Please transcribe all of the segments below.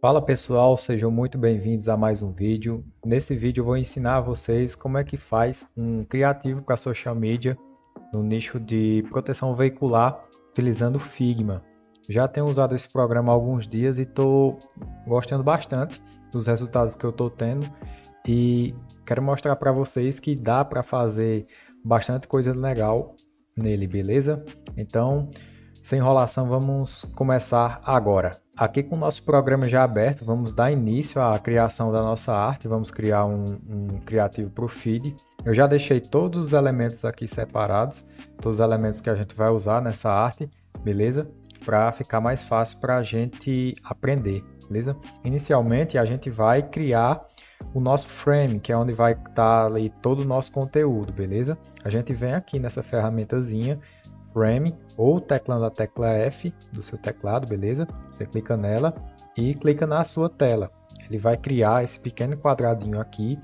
Fala pessoal, sejam muito bem-vindos a mais um vídeo. Nesse vídeo eu vou ensinar a vocês como é que faz um criativo para social media no nicho de proteção veicular utilizando o Figma. Já tenho usado esse programa há alguns dias e estou gostando bastante dos resultados que eu estou tendo e quero mostrar para vocês que dá para fazer bastante coisa legal nele, beleza? Então, sem enrolação, vamos começar agora. Aqui com o nosso programa já aberto, vamos dar início à criação da nossa arte, vamos criar um criativo para o feed. Eu já deixei todos os elementos aqui separados, todos os elementos que a gente vai usar nessa arte, beleza? Para ficar mais fácil para a gente aprender, beleza? Inicialmente a gente vai criar o nosso frame, que é onde vai estar ali todo o nosso conteúdo, beleza? A gente vem aqui nessa ferramentazinha frame ou teclando a tecla F do seu teclado, beleza? Você clica nela e clica na sua tela. Ele vai criar esse pequeno quadradinho aqui,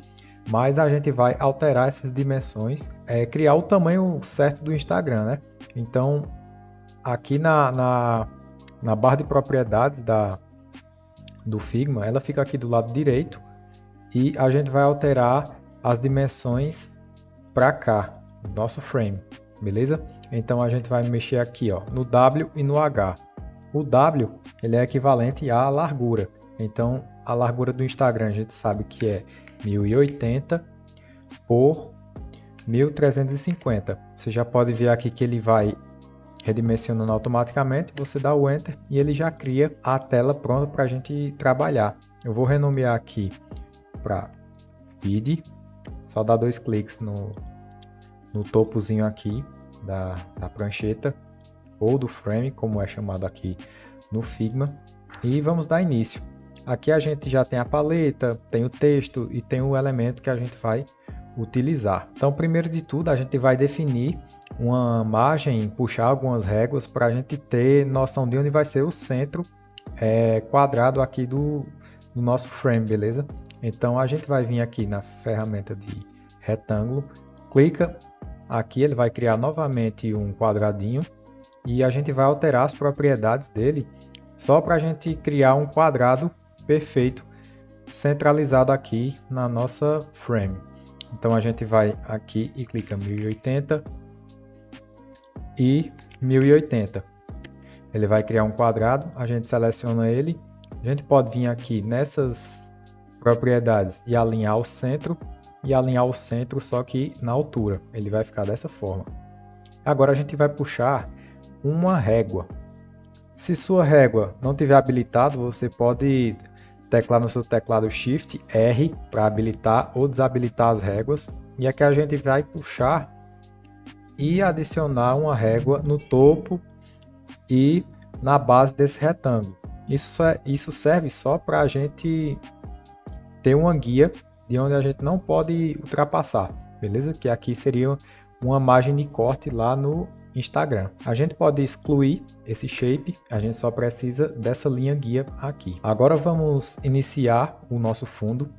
mas a gente vai alterar essas dimensões, criar o tamanho certo do Instagram, né? Então, aqui na barra de propriedades do Figma, ela fica aqui do lado direito e a gente vai alterar as dimensões para cá, nosso frame, beleza? Então a gente vai mexer aqui, ó, no W e no H. O W ele é equivalente à largura. Então a largura do Instagram a gente sabe que é 1080 por 1350. Você já pode ver aqui que ele vai redimensionando automaticamente. Você dá o Enter e ele já cria a tela pronta para a gente trabalhar. Eu vou renomear aqui para feed. Só dar dois cliques no topozinho aqui da prancheta ou do frame, como é chamado aqui no Figma, e vamos dar início. Aqui a gente já tem a paleta, tem o texto e tem o elemento que a gente vai utilizar. Então, primeiro de tudo, a gente vai definir uma margem, puxar algumas réguas para a gente ter noção de onde vai ser o centro quadrado aqui do nosso frame, beleza? Então, a gente vai vir aqui na ferramenta de retângulo, clica aqui, ele vai criar novamente um quadradinho e a gente vai alterar as propriedades dele só para a gente criar um quadrado perfeito centralizado aqui na nossa frame. Então a gente vai aqui e clica 1080 e 1080. Ele vai criar um quadrado, a gente seleciona ele, a gente pode vir aqui nessas propriedades e alinhar o centro só que na altura. Ele vai ficar dessa forma. Agora a gente vai puxar uma régua. Se sua régua não tiver habilitado, você pode teclar no seu teclado Shift R para habilitar ou desabilitar as réguas. E aqui a gente vai puxar e adicionar uma régua no topo e na base desse retângulo. Isso serve só para a gente ter uma guia de onde a gente não pode ultrapassar, beleza? Que aqui seria uma margem de corte lá no Instagram. A gente pode excluir esse shape, a gente só precisa dessa linha guia aqui. Agora vamos iniciar o nosso fundo.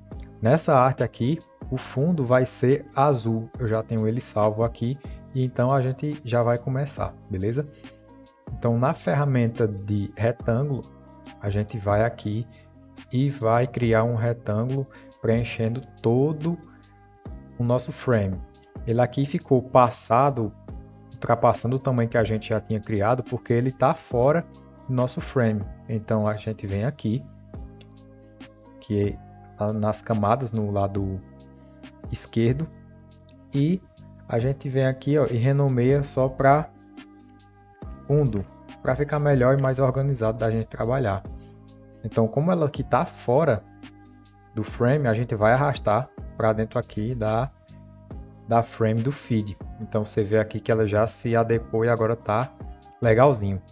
Nessa arte aqui, o fundo vai ser azul. Eu já tenho ele salvo aqui e então a gente já vai começar, beleza? Então na ferramenta de retângulo, a gente vai aqui e vai criar um retângulo preenchendo todo o nosso frame. Ele aqui ficou ultrapassando o tamanho que a gente já tinha criado, porque ele está fora do nosso frame. Então a gente vem aqui, que é nas camadas no lado esquerdo, e a gente vem aqui, ó, e renomeia só para fundo, para ficar melhor e mais organizado da gente trabalhar. Então, como ela aqui está fora do frame, a gente vai arrastar para dentro aqui da frame do feed. Então você vê aqui que ela já se adequou e agora tá legalzinho.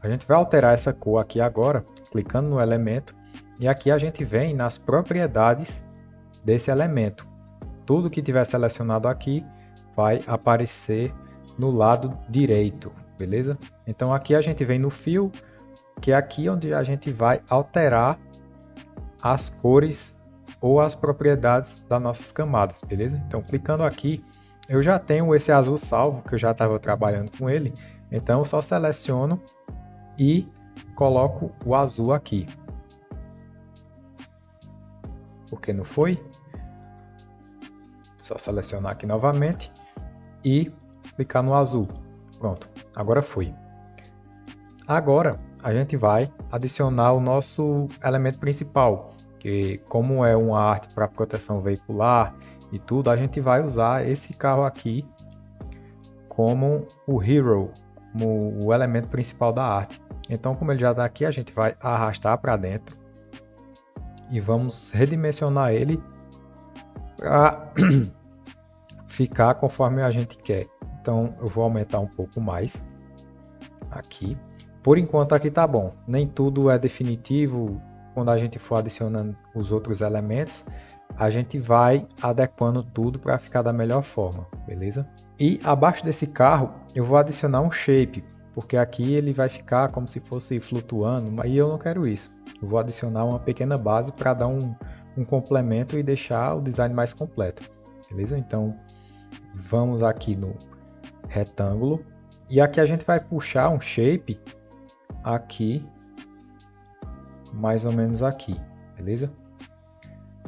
A gente vai alterar essa cor aqui agora, clicando no elemento, e aqui a gente vem nas propriedades desse elemento. Tudo que tiver selecionado aqui vai aparecer no lado direito, beleza? Então aqui a gente vem no fio, que é aqui onde a gente vai alterar as cores ou as propriedades das nossas camadas, beleza? Então, clicando aqui, eu já tenho esse azul salvo, que eu já estava trabalhando com ele, então eu só seleciono e coloco o azul aqui. porque não foi. Só selecionar aqui novamente e clicar no azul. Pronto, agora foi. Agora a gente vai adicionar o nosso elemento principal, que como é uma arte para proteção veicular e tudo, a gente vai usar esse carro aqui como o hero, como o elemento principal da arte. Então, como ele já está aqui, a gente vai arrastar para dentro e vamos redimensionar ele para ficar conforme a gente quer. Então, eu vou aumentar um pouco mais aqui. Por enquanto aqui tá bom. Nem tudo é definitivo. Quando a gente for adicionando os outros elementos, a gente vai adequando tudo para ficar da melhor forma, beleza? E abaixo desse carro eu vou adicionar um shape, porque aqui ele vai ficar como se fosse flutuando, mas eu não quero isso. Eu vou adicionar uma pequena base para dar um complemento e deixar o design mais completo, beleza? Então vamos aqui no retângulo e aqui a gente vai puxar um shape aqui, mais ou menos aqui, beleza?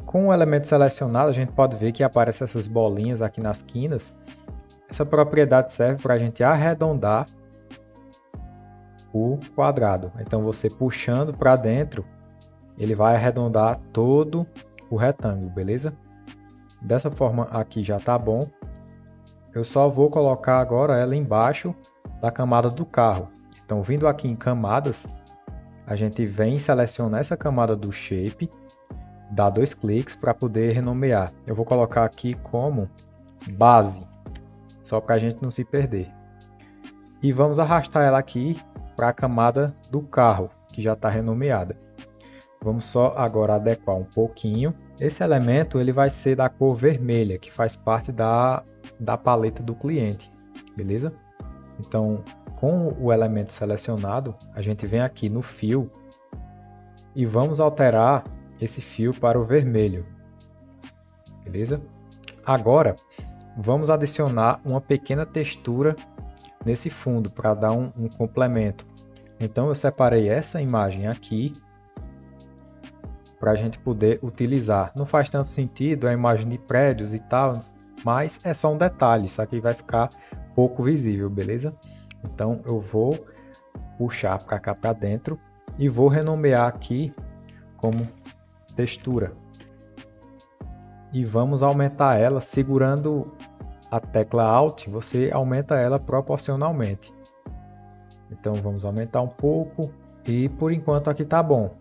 Com o elemento selecionado, a gente pode ver que aparecem essas bolinhas aqui nas quinas. Essa propriedade serve para a gente arredondar o quadrado. Então, você puxando para dentro, ele vai arredondar todo o retângulo, beleza? Dessa forma aqui já tá bom. Eu só vou colocar agora ela embaixo da camada do carro. Então, vindo aqui em camadas, a gente vem selecionar essa camada do shape, dá 2 cliques para poder renomear. Eu vou colocar aqui como base, só para a gente não se perder. E vamos arrastar ela aqui para a camada do carro, que já está renomeada. Vamos só agora adequar um pouquinho. Esse elemento ele vai ser da cor vermelha, que faz parte da paleta do cliente, beleza? Então, com o elemento selecionado, a gente vem aqui no fio e vamos alterar esse fio para o vermelho, beleza? Agora, vamos adicionar uma pequena textura nesse fundo para dar um complemento. Então, eu separei essa imagem aqui para a gente poder utilizar. Não faz tanto sentido a imagem de prédios e tal, mas é só um detalhe, isso aqui vai ficar pouco visível, beleza? Então eu vou puxar para cá para dentro e vou renomear aqui como textura. E vamos aumentar ela segurando a tecla Alt, você aumenta ela proporcionalmente. Então vamos aumentar um pouco e por enquanto aqui tá bom.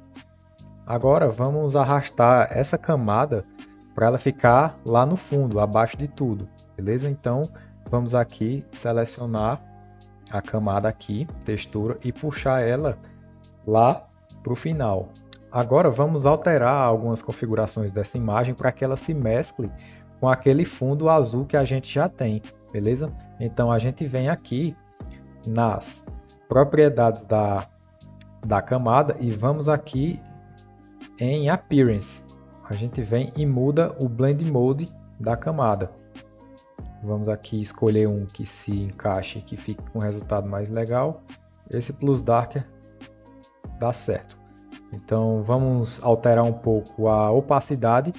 Agora vamos arrastar essa camada para ela ficar lá no fundo, abaixo de tudo, beleza? Então vamos aqui selecionar a camada aqui, textura, e puxar ela lá para o final. Agora vamos alterar algumas configurações dessa imagem para que ela se mescle com aquele fundo azul que a gente já tem, beleza? Então a gente vem aqui nas propriedades da camada e vamos aqui em Appearance. A gente vem e muda o Blend Mode da camada. Vamos aqui escolher um que se encaixe, que fique com um resultado mais legal. Esse Plus Darker dá certo. Então vamos alterar um pouco a opacidade.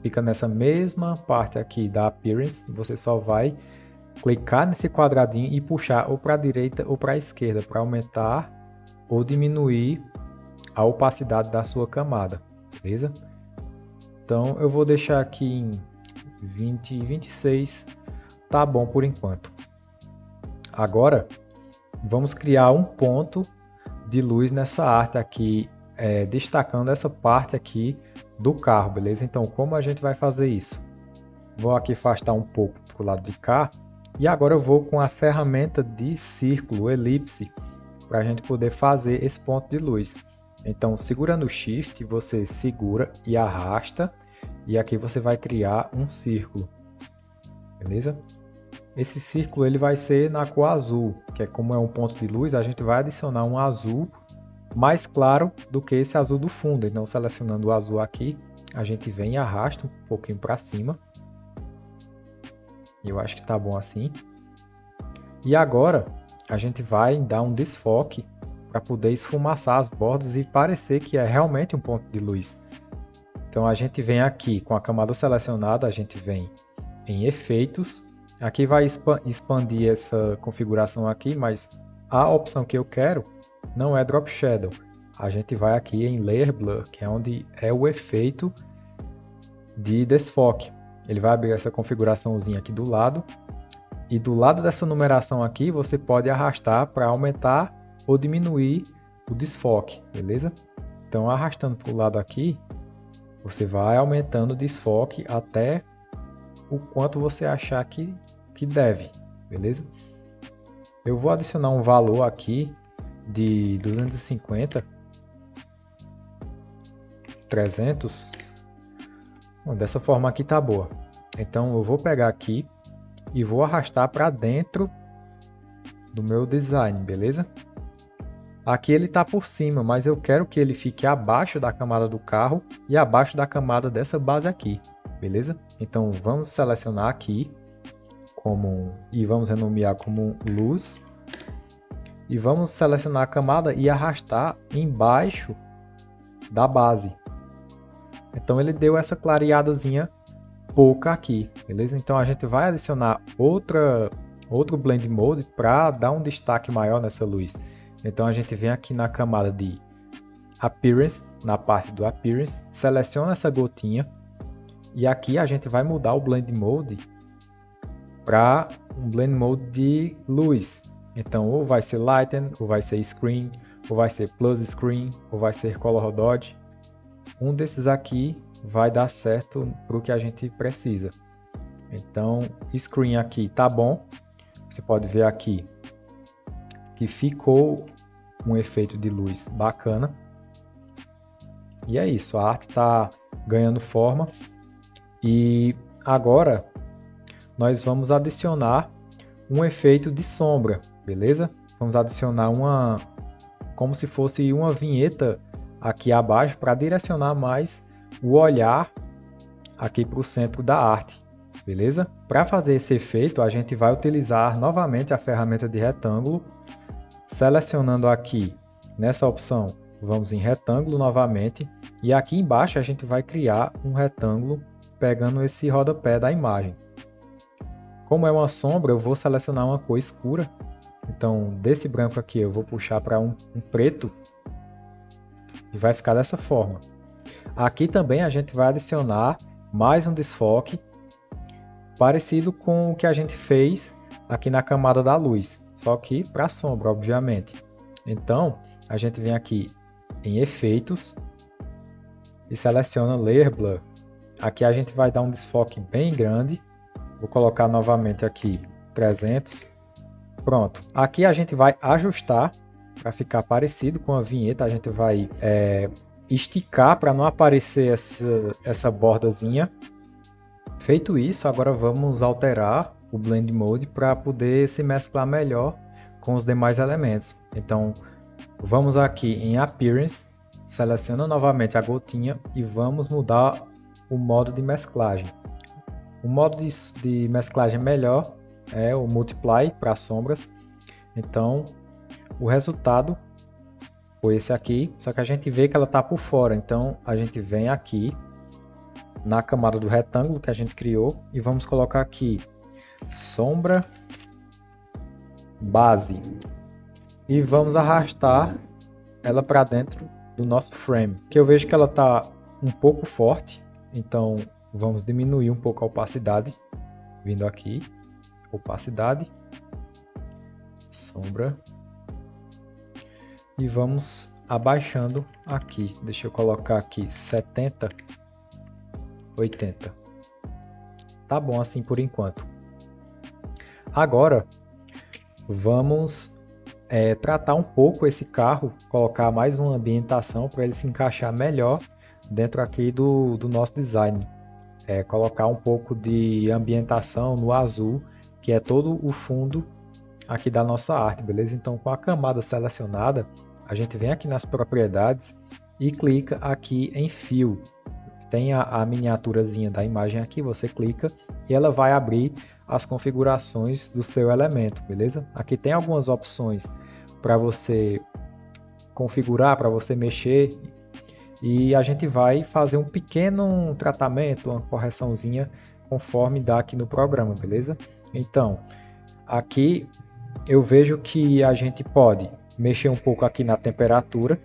Fica nessa mesma parte aqui da Appearance. Você só vai clicar nesse quadradinho e puxar ou para a direita ou para a esquerda para aumentar ou diminuir a opacidade da sua camada, beleza? Então eu vou deixar aqui em 20 e 26, tá bom por enquanto. Agora vamos criar um ponto de luz nessa arte aqui, destacando essa parte aqui do carro, beleza? Então como a gente vai fazer isso? Vou aqui afastar um pouco para o lado de cá e agora eu vou com a ferramenta de círculo, elipse, para a gente poder fazer esse ponto de luz. Então segurando o Shift, você segura e arrasta e aqui você vai criar um círculo, beleza? Esse círculo ele vai ser na cor azul, que é como é um ponto de luz, a gente vai adicionar um azul mais claro do que esse azul do fundo. Então selecionando o azul aqui, a gente vem e arrasta um pouquinho para cima. Eu acho que tá bom assim. E agora a gente vai dar um desfoque para poder esfumaçar as bordas e parecer que é realmente um ponto de luz. Então a gente vem aqui com a camada selecionada, a gente vem em efeitos. Aqui vai expandir essa configuração aqui, mas a opção que eu quero não é Drop Shadow. A gente vai aqui em Layer Blur, que é onde é o efeito de desfoque. Ele vai abrir essa configuraçãozinha aqui do lado. E do lado dessa numeração aqui, você pode arrastar para aumentar ou diminuir o desfoque, beleza? Então, arrastando para o lado aqui, você vai aumentando o desfoque até o quanto você achar que deve, beleza? Eu vou adicionar um valor aqui de 250, 300. Bom, dessa forma aqui tá boa. Então eu vou pegar aqui e vou arrastar para dentro do meu design, beleza? Aqui ele está por cima, mas eu quero que ele fique abaixo da camada do carro e abaixo da camada dessa base aqui, beleza? Então vamos selecionar aqui e vamos renomear como luz. E vamos selecionar a camada e arrastar embaixo da base. Então ele deu essa clareadazinha pouca aqui, beleza? Então a gente vai adicionar outro Blend Mode para dar um destaque maior nessa luz. Então a gente vem aqui na camada de Appearance, na parte do Appearance, seleciona essa gotinha e aqui a gente vai mudar o Blend Mode para um Blend Mode de luz. Então ou vai ser Lighten, ou vai ser Screen, ou vai ser Plus Screen, ou vai ser Color Dodge. Um desses aqui vai dar certo para o que a gente precisa. Então, Screen aqui tá bom. Você pode ver aqui que ficou um efeito de luz bacana. E é isso, a arte está ganhando forma. E agora nós vamos adicionar um efeito de sombra, beleza? Vamos adicionar como se fosse uma vinheta aqui abaixo para direcionar mais o olhar aqui para o centro da arte, beleza? Para fazer esse efeito, a gente vai utilizar novamente a ferramenta de retângulo, selecionando aqui nessa opção, vamos em retângulo novamente, e aqui embaixo a gente vai criar um retângulo pegando esse rodapé da imagem. Como é uma sombra, eu vou selecionar uma cor escura, então desse branco aqui eu vou puxar para um preto, e vai ficar dessa forma. Aqui também a gente vai adicionar mais um desfoque, parecido com o que a gente fez aqui na camada da luz, só que para a sombra, obviamente. Então, a gente vem aqui em Efeitos e seleciona Layer Blur. Aqui a gente vai dar um desfoque bem grande, vou colocar novamente aqui 300, pronto. Aqui a gente vai ajustar para ficar parecido com a vinheta, a gente vai esticar para não aparecer essa bordazinha. Feito isso, agora vamos alterar o Blend Mode para poder se mesclar melhor com os demais elementos. Então, vamos aqui em Appearance, seleciona novamente a gotinha e vamos mudar o modo de mesclagem. O modo de mesclagem melhor é o Multiply para sombras. Então, o resultado foi esse aqui, só que a gente vê que ela está por fora. Então, a gente vem aqui na camada do retângulo que a gente criou e vamos colocar aqui sombra base e vamos arrastar ela para dentro do nosso frame, que eu vejo que ela está um pouco forte, então vamos diminuir um pouco a opacidade, vindo aqui, opacidade, sombra, e vamos abaixando aqui, deixa eu colocar aqui 70, 80, tá bom assim por enquanto. Agora vamos tratar um pouco esse carro, colocar mais uma ambientação para ele se encaixar melhor dentro aqui do nosso design. Colocar um pouco de ambientação no azul, que é todo o fundo aqui da nossa arte, beleza? Então, com a camada selecionada, a gente vem aqui nas propriedades e clica aqui em Fill. Tem a miniaturazinha da imagem aqui, você clica e ela vai abrir as configurações do seu elemento, beleza? Aqui tem algumas opções para você configurar, para você mexer e a gente vai fazer um pequeno tratamento, uma correçãozinha conforme dá aqui no programa, beleza? Então, aqui eu vejo que a gente pode mexer um pouco aqui na temperatura,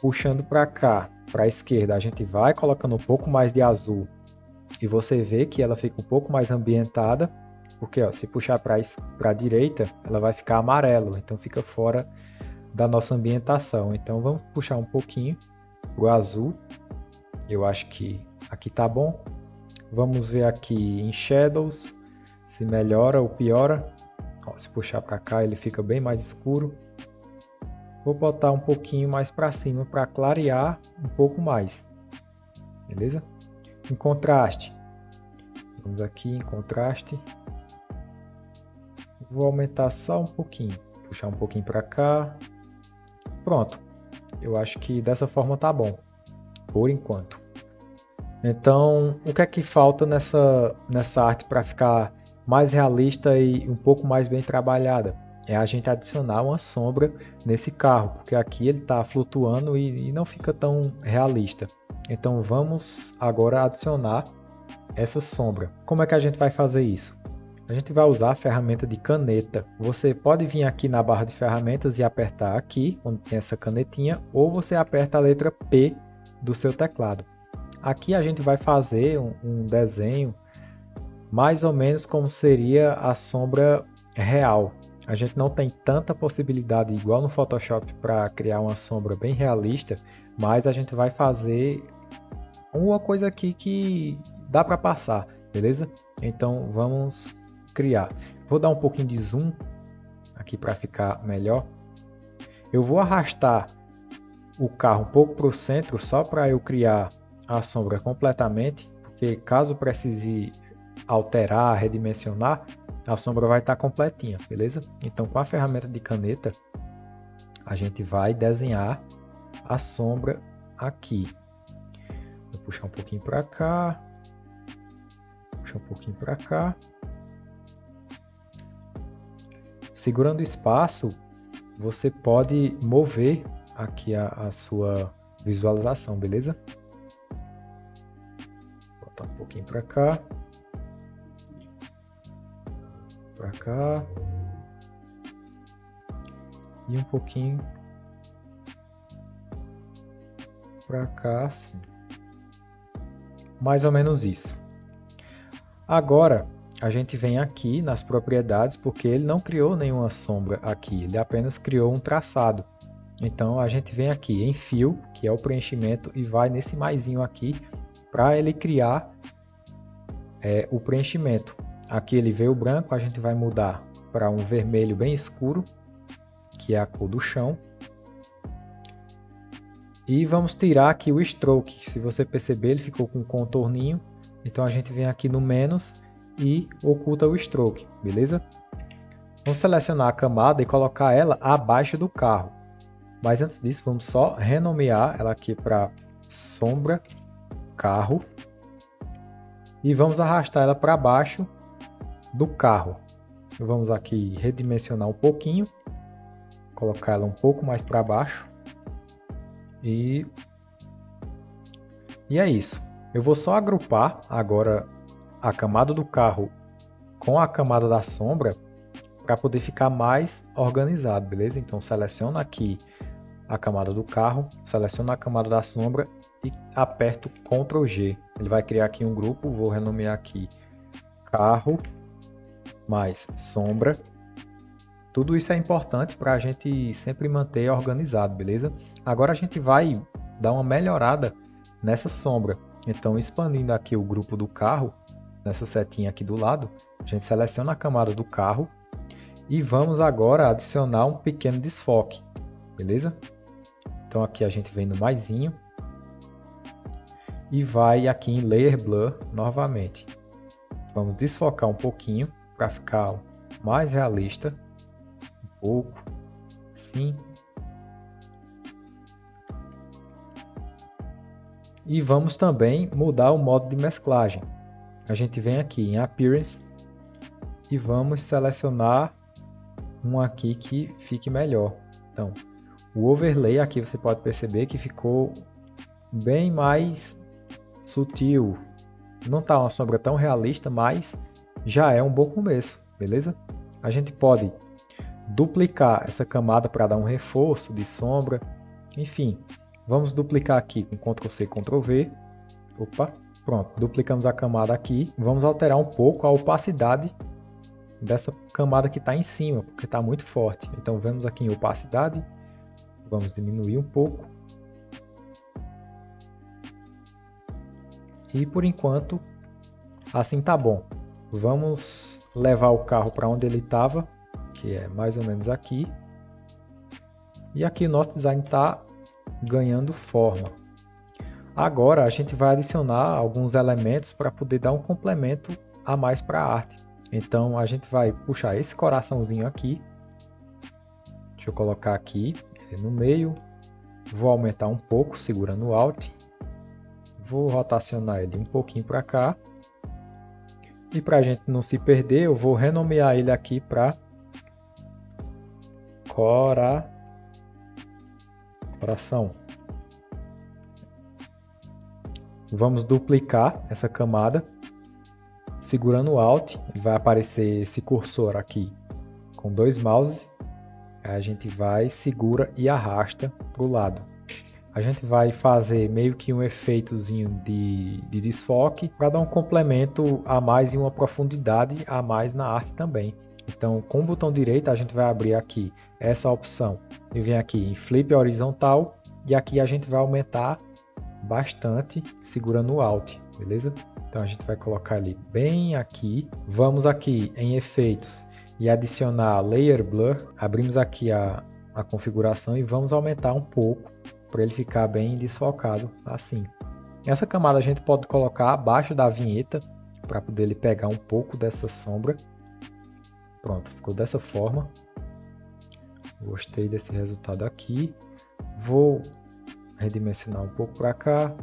puxando para cá, para a esquerda, a gente vai colocando um pouco mais de azul e você vê que ela fica um pouco mais ambientada, porque ó, se puxar para a direita, ela vai ficar amarelo, então fica fora da nossa ambientação. Então vamos puxar um pouquinho o azul, eu acho que aqui tá bom. Vamos ver aqui em Shadows, se melhora ou piora. Ó, se puxar para cá ele fica bem mais escuro. Vou botar um pouquinho mais para cima para clarear um pouco mais, beleza? Em contraste, vamos aqui em contraste, vou aumentar só um pouquinho, puxar um pouquinho para cá, pronto. Eu acho que dessa forma tá bom, por enquanto. Então, o que é que falta nessa arte para ficar mais realista e um pouco mais bem trabalhada? É a gente adicionar uma sombra nesse carro, porque aqui ele está flutuando e não fica tão realista. Então vamos agora adicionar essa sombra. Como é que a gente vai fazer isso? A gente vai usar a ferramenta de caneta. Você pode vir aqui na barra de ferramentas e apertar aqui, onde tem essa canetinha, ou você aperta a letra P do seu teclado. Aqui a gente vai fazer um desenho mais ou menos como seria a sombra real. A gente não tem tanta possibilidade igual no Photoshop para criar uma sombra bem realista, mas a gente vai fazer uma coisa aqui que dá para passar, beleza? Então vamos criar. Vou dar um pouquinho de zoom aqui para ficar melhor. Eu vou arrastar o carro um pouco para o centro só para eu criar a sombra completamente, porque caso precise alterar, redimensionar, a sombra vai estar completinha, beleza? Então com a ferramenta de caneta, a gente vai desenhar a sombra aqui. Vou puxar um pouquinho para cá, puxar um pouquinho para cá. Segurando o espaço, você pode mover aqui a sua visualização, beleza? Vou botar um pouquinho para cá. Para cá. E um pouquinho para cá, assim. Mais ou menos isso. Agora, a gente vem aqui nas propriedades, porque ele não criou nenhuma sombra aqui, ele apenas criou um traçado. Então, a gente vem aqui em Fill, que é o preenchimento, e vai nesse maisinho aqui, para ele criar o preenchimento. Aqui ele veio branco, a gente vai mudar para um vermelho bem escuro, que é a cor do chão. E vamos tirar aqui o stroke, se você perceber ele ficou com um contorninho, então a gente vem aqui no menos e oculta o stroke, beleza? Vamos selecionar a camada e colocar ela abaixo do carro. Mas antes disso, vamos só renomear ela aqui para sombra carro. E vamos arrastar ela para baixo do carro. Vamos aqui redimensionar um pouquinho. Colocar ela um pouco mais para baixo. E é isso. Eu vou só agrupar agora a camada do carro com a camada da sombra para poder ficar mais organizado, beleza? Então seleciono aqui a camada do carro, seleciono a camada da sombra e aperto Ctrl G. Ele vai criar aqui um grupo, vou renomear aqui carro mais sombra. Tudo isso é importante para a gente sempre manter organizado, beleza? Agora a gente vai dar uma melhorada nessa sombra. Então expandindo aqui o grupo do carro, nessa setinha aqui do lado, a gente seleciona a camada do carro e vamos agora adicionar um pequeno desfoque, beleza? Então aqui a gente vem no maisinho e vai aqui em Layer Blur novamente. Vamos desfocar um pouquinho para ficar mais realista, um pouco, assim. E vamos também mudar o modo de mesclagem. A gente vem aqui em Appearance e vamos selecionar um aqui que fique melhor. Então, o overlay aqui você pode perceber que ficou bem mais sutil. Não tá uma sombra tão realista, mas já é um bom começo, beleza? A gente pode duplicar essa camada para dar um reforço de sombra. Enfim, vamos duplicar aqui com Ctrl+C, Ctrl+V. Opa, pronto, duplicamos a camada aqui. Vamos alterar um pouco a opacidade dessa camada que está em cima, porque está muito forte. Então vamos aqui em opacidade, vamos diminuir um pouco. E por enquanto, assim tá bom. Vamos levar o carro para onde ele estava, que é mais ou menos aqui. E aqui o nosso design está ganhando forma. Agora a gente vai adicionar alguns elementos para poder dar um complemento a mais para a arte. Então a gente vai puxar esse coraçãozinho aqui. Deixa eu colocar aqui no meio. Vou aumentar um pouco segurando o Alt. Vou rotacionar ele um pouquinho para cá. E para a gente não se perder, eu vou renomear ele aqui para coração. Vamos duplicar essa camada. Segurando o Alt, vai aparecer esse cursor aqui com 2 mouses. A gente vai, segura e arrasta para o lado. A gente vai fazer meio que um efeitozinho de desfoque para dar um complemento a mais e uma profundidade a mais na arte também. Então, com o botão direito, a gente vai abrir aqui essa opção e vem aqui em Flip horizontal e aqui a gente vai aumentar bastante segurando o Alt, beleza? Então a gente vai colocar ali bem aqui. Vamos aqui em efeitos e adicionar Layer Blur. Abrimos aqui a configuração e vamos aumentar um pouco para ele ficar bem desfocado assim. Essa camada a gente pode colocar abaixo da vinheta para poder ele pegar um pouco dessa sombra. Pronto, ficou dessa forma. Gostei desse resultado aqui. Vou redimensionar um pouco para cá.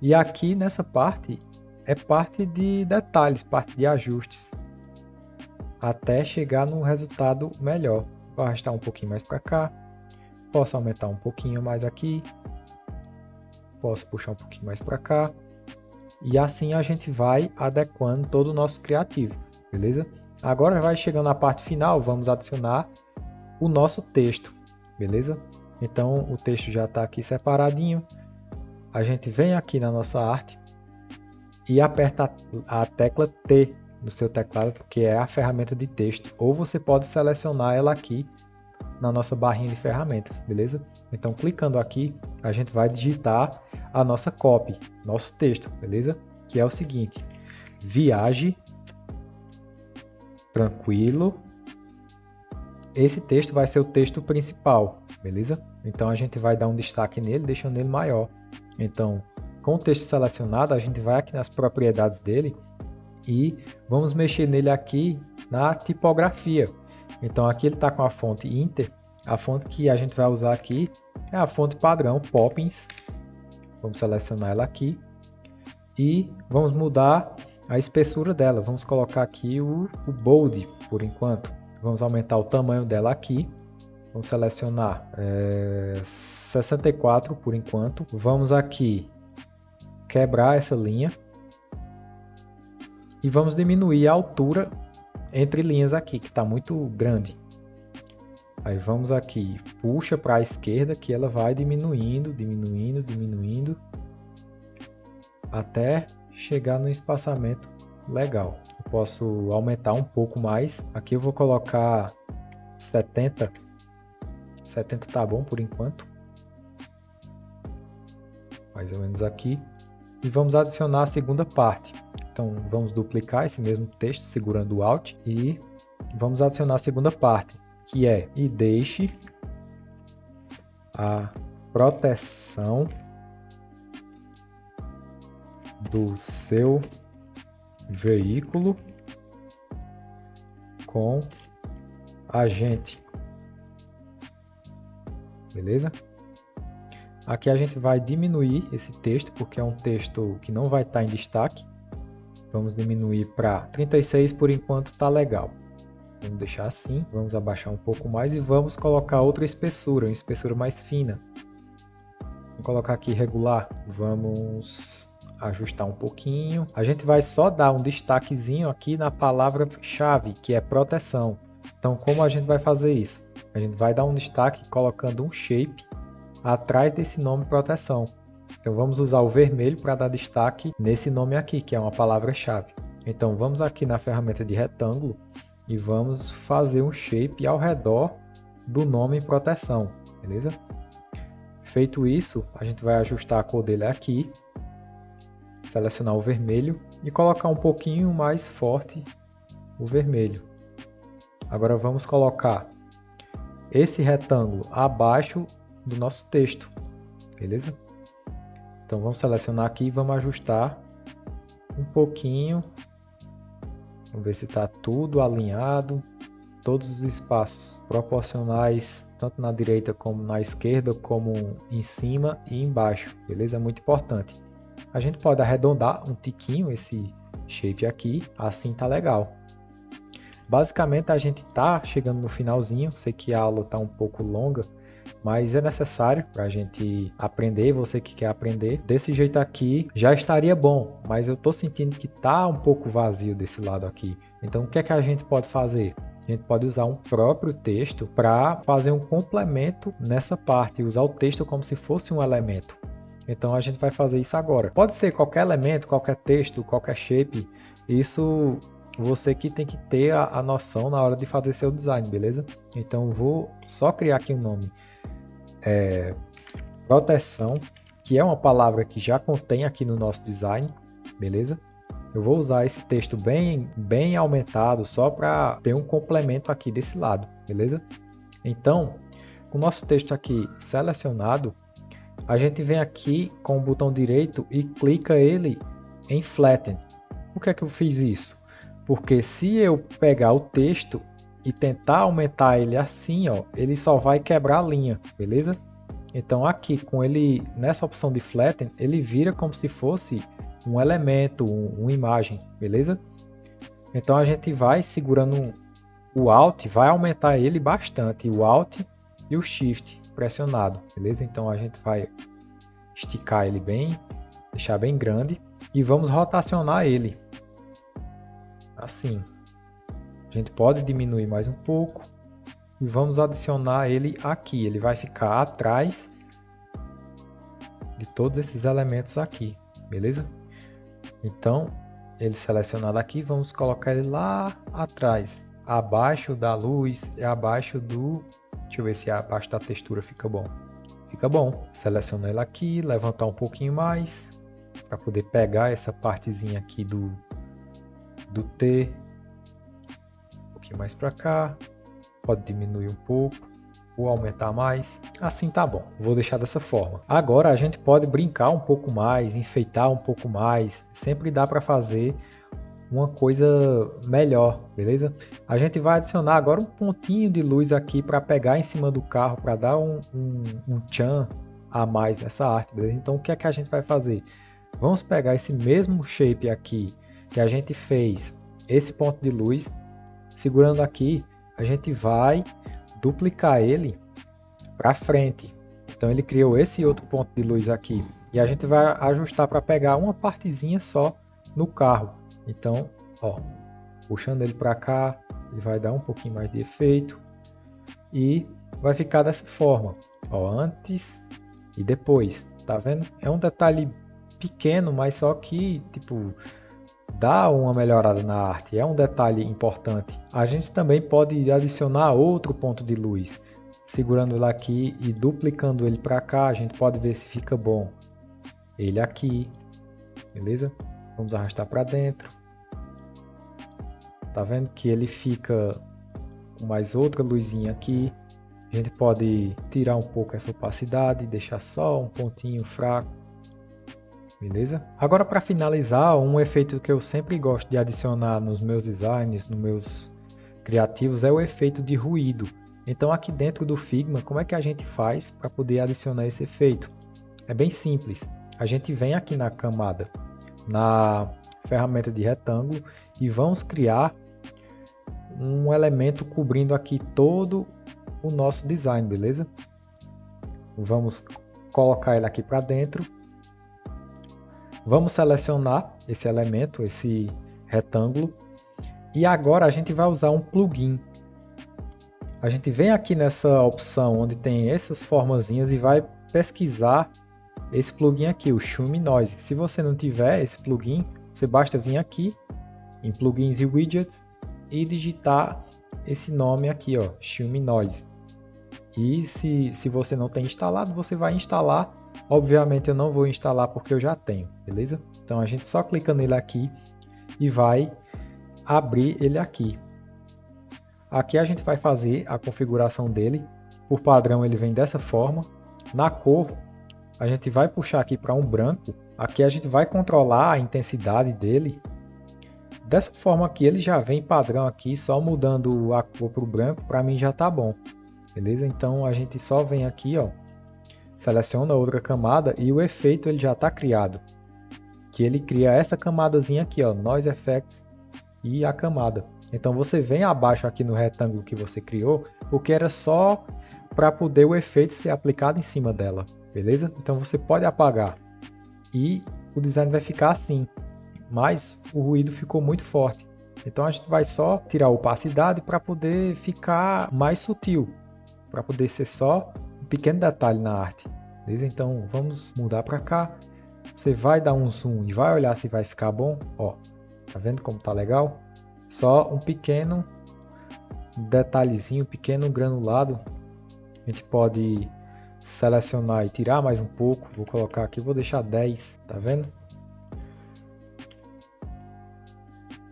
E aqui nessa parte é parte de detalhes, parte de ajustes, até chegar num resultado melhor. Vou arrastar um pouquinho mais para cá. Posso aumentar um pouquinho mais aqui. Posso puxar um pouquinho mais para cá. E assim a gente vai adequando todo o nosso criativo, beleza? Agora vai chegando na parte final, vamos adicionar o nosso texto, beleza? Então o texto já está aqui separadinho. A gente vem aqui na nossa arte e aperta a tecla T no seu teclado, porque é a ferramenta de texto. Ou você pode selecionar ela aqui na nossa barrinha de ferramentas, beleza? Então clicando aqui, a gente vai digitar a nossa copy, nosso texto, beleza? Que é o seguinte: viaje tranquilo. Esse texto vai ser o texto principal, beleza? Então a gente vai dar um destaque nele, deixando ele maior. Então, com o texto selecionado, a gente vai aqui nas propriedades dele e vamos mexer nele aqui na tipografia. Então aqui ele está com a fonte Inter. A fonte que a gente vai usar aqui é a fonte padrão Poppins. Vamos selecionar ela aqui e vamos mudar a espessura dela. Vamos colocar aqui o bold por enquanto. Vamos aumentar o tamanho dela aqui. Vamos selecionar 64 por enquanto. Vamos aqui quebrar essa linha. E vamos diminuir a altura entre linhas aqui, que está muito grande. Aí vamos aqui, puxa para a esquerda, que ela vai diminuindo, diminuindo, diminuindo, até chegar no espaçamento legal. Eu posso aumentar um pouco mais. Aqui eu vou colocar 70. 70 tá bom por enquanto. Mais ou menos aqui. E vamos adicionar a segunda parte. Então vamos duplicar esse mesmo texto segurando o Alt e vamos adicionar a segunda parte, que é: e deixe a proteção do seu veículo com a gente. Beleza? Aqui a gente vai diminuir esse texto, porque é um texto que não vai estar em destaque. Vamos diminuir para 36 por enquanto, está legal. Vamos deixar assim, vamos abaixar um pouco mais e vamos colocar outra espessura, uma espessura mais fina. colocar aqui regular. Vamos ajustar um pouquinho. A gente vai só dar um destaquezinho aqui na palavra-chave, que é proteção. Então, como a gente vai fazer isso? A gente vai dar um destaque colocando um shape atrás desse nome proteção. Então, vamos usar o vermelho para dar destaque nesse nome aqui, que é uma palavra-chave. Então, vamos aqui na ferramenta de retângulo e vamos fazer um shape ao redor do nome proteção, beleza? Feito isso, a gente vai ajustar a cor dele aqui, selecionar o vermelho e colocar um pouquinho mais forte o vermelho. Agora vamos colocar esse retângulo abaixo do nosso texto, beleza? Então vamos selecionar aqui e vamos ajustar um pouquinho. Vamos ver se está tudo alinhado, todos os espaços proporcionais, tanto na direita como na esquerda, como em cima e embaixo, beleza? É muito importante. A gente pode arredondar um tiquinho esse shape aqui, assim tá legal. Basicamente a gente tá chegando no finalzinho, sei que a aula tá um pouco longa, mas é necessário para a gente aprender, você que quer aprender. Desse jeito aqui já estaria bom, mas eu tô sentindo que tá um pouco vazio desse lado aqui. Então o que é que a gente pode fazer? A gente pode usar um próprio texto para fazer um complemento nessa parte, usar o texto como se fosse um elemento. Então a gente vai fazer isso agora. Pode ser qualquer elemento, qualquer texto, qualquer shape. Isso você que tem que ter a noção na hora de fazer seu design, beleza? Então vou só criar aqui um nome. Proteção, que é uma palavra que já contém aqui no nosso design, beleza? Eu vou usar esse texto bem aumentado só para ter um complemento aqui desse lado, beleza? Então, com o nosso texto aqui selecionado, a gente vem aqui com o botão direito e clica ele em Flatten. Por que é que eu fiz isso? Porque se eu pegar o texto e tentar aumentar ele assim, ó, ele só vai quebrar a linha, beleza? Então aqui, com ele nessa opção de Flatten, ele vira como se fosse um elemento, uma imagem, beleza? Então a gente vai segurando o Alt, vai aumentar ele bastante, o Alt e o Shift pressionado, beleza? Então a gente vai esticar ele bem, deixar bem grande e vamos rotacionar ele assim. A gente pode diminuir mais um pouco e vamos adicionar ele aqui. Ele vai ficar atrás de todos esses elementos aqui, beleza? Então, ele selecionado aqui, vamos colocar ele lá atrás, abaixo da luz e abaixo do... Deixa eu ver se abaixo da textura fica bom. Fica bom. Selecionar ele aqui, levantar um pouquinho mais para poder pegar essa partezinha aqui do T. Um pouquinho mais para cá. Pode diminuir um pouco ou aumentar mais. Assim tá bom. Vou deixar dessa forma. Agora a gente pode brincar um pouco mais, enfeitar um pouco mais. Sempre dá para fazer uma coisa melhor, beleza? A gente vai adicionar agora um pontinho de luz aqui para pegar em cima do carro, para dar um tchan a mais nessa arte, beleza? Então o que é que a gente vai fazer? Vamos pegar esse mesmo shape aqui que a gente fez, esse ponto de luz, segurando aqui, a gente vai duplicar ele para frente. Então ele criou esse outro ponto de luz aqui e a gente vai ajustar para pegar uma partezinha só no carro. Então, ó, puxando ele para cá, ele vai dar um pouquinho mais de efeito e vai ficar dessa forma, ó, antes e depois, tá vendo? É um detalhe pequeno, mas só que, tipo, dá uma melhorada na arte, é um detalhe importante. A gente também pode adicionar outro ponto de luz, segurando ele aqui e duplicando ele para cá, a gente pode ver se fica bom. Ele aqui, beleza? Vamos arrastar para dentro. Tá vendo que ele fica com mais outra luzinha aqui. A gente pode tirar um pouco essa opacidade, deixar só um pontinho fraco. Beleza? Agora para finalizar, um efeito que eu sempre gosto de adicionar nos meus designs, nos meus criativos, é o efeito de ruído. Então aqui dentro do Figma, como é que a gente faz para poder adicionar esse efeito? É bem simples. A gente vem aqui na camada, na ferramenta de retângulo e vamos criar um elemento cobrindo aqui todo o nosso design, beleza? Vamos colocar ele aqui para dentro. Vamos selecionar esse elemento, esse retângulo. E agora a gente vai usar um plugin. A gente vem aqui nessa opção onde tem essas formazinhas e vai pesquisar esse plugin aqui, o Shum Noise. Se você não tiver esse plugin, você basta vir aqui em plugins e widgets e digitar esse nome aqui, ó, Shum Noise. E se você não tem instalado, você vai instalar. Obviamente eu não vou instalar porque eu já tenho, beleza? Então a gente só clica nele aqui e vai abrir ele aqui. Aqui a gente vai fazer a configuração dele. Por padrão ele vem dessa forma. Na cor, a gente vai puxar aqui para um branco. Aqui a gente vai controlar a intensidade dele. Dessa forma aqui ele já vem padrão aqui, só mudando a cor para o branco, para mim já tá bom. Beleza? Então a gente só vem aqui, ó, seleciona outra camada e o efeito ele já está criado. Que ele cria essa camadazinha aqui, ó, Noise Effects e a camada. Então você vem abaixo aqui no retângulo que você criou, porque era só para poder o efeito ser aplicado em cima dela, beleza? Então você pode apagar e o design vai ficar assim, mas o ruído ficou muito forte. Então a gente vai só tirar a opacidade para poder ficar mais sutil, para poder ser só um pequeno detalhe na arte, beleza? Então vamos mudar para cá. Você vai dar um zoom e vai olhar se vai ficar bom, ó. Tá vendo como tá legal? Só um pequeno detalhezinho, pequeno granulado. A gente pode selecionar e tirar mais um pouco. Vou colocar aqui, vou deixar 10, tá vendo?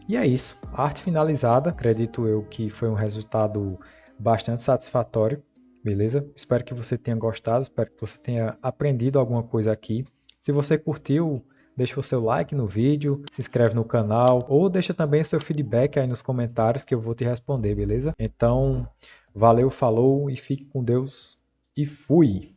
E é isso, a arte finalizada. Acredito eu que foi um resultado bastante satisfatório, beleza? Espero que você tenha gostado, espero que você tenha aprendido alguma coisa aqui. Se você curtiu, deixa o seu like no vídeo, se inscreve no canal ou deixa também o seu feedback aí nos comentários que eu vou te responder, beleza? Então, valeu, falou e fique com Deus e fui!